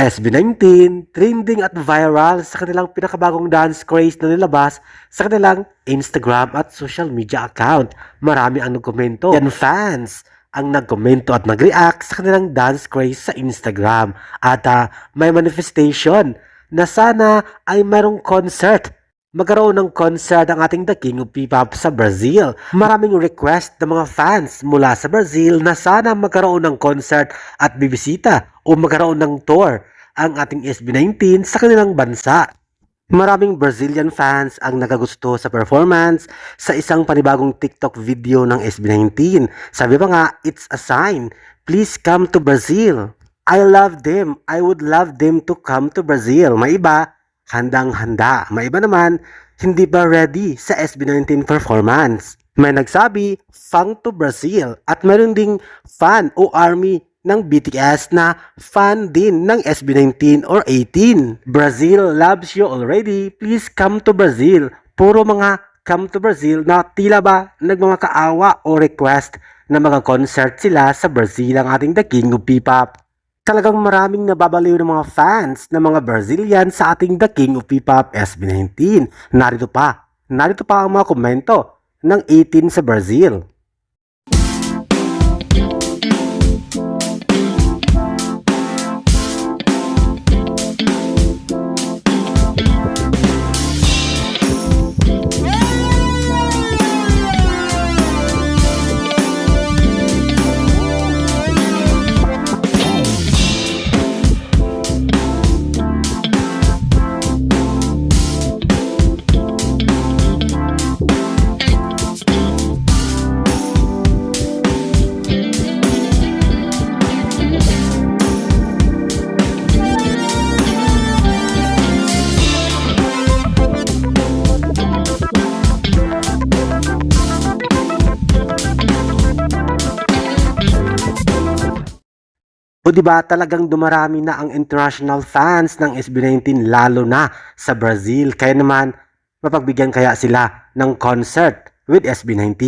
SB19, trending at viral sa kanilang pinakabagong dance craze na nilabas sa kanilang Instagram at social media account. Marami ang nagkomento. Yan fans ang nagkomento at nag-react sa kanilang dance craze sa Instagram. At may manifestation na sana ay mayroong concert. Magkaroon ng concert ang ating The King of P-Pop sa Brazil. Maraming request ng mga fans mula sa Brazil na sana magkaroon ng concert at bibisita o magkaroon ng tour ang ating SB19 sa kanilang bansa. Maraming Brazilian fans ang nagagusto sa performance sa isang panibagong TikTok video ng SB19. Sabi pa nga, it's a sign. Please come to Brazil. I love them. I would love them to come to Brazil. May iba, handang-handa. May iba naman, hindi pa ready sa SB19 performance. May nagsabi, fang to Brazil. At meron ding fan o army ng BTS na fan din ng SB19 or 18. Brazil loves you already. Please come to Brazil. Puro mga come to Brazil na tila ba nagmamakaawa o request na mga concert sila sa Brazil ang ating The King of P-Pop. Talagang maraming nababaliw ng mga fans ng mga Brazilian sa ating The King of P-Pop SB19. Narito pa ang mga komento ng 18 sa Brazil. O diba talagang dumarami na ang international fans ng SB19 lalo na sa Brazil. Kaya naman mapagbigyan kaya sila ng concert with SB19?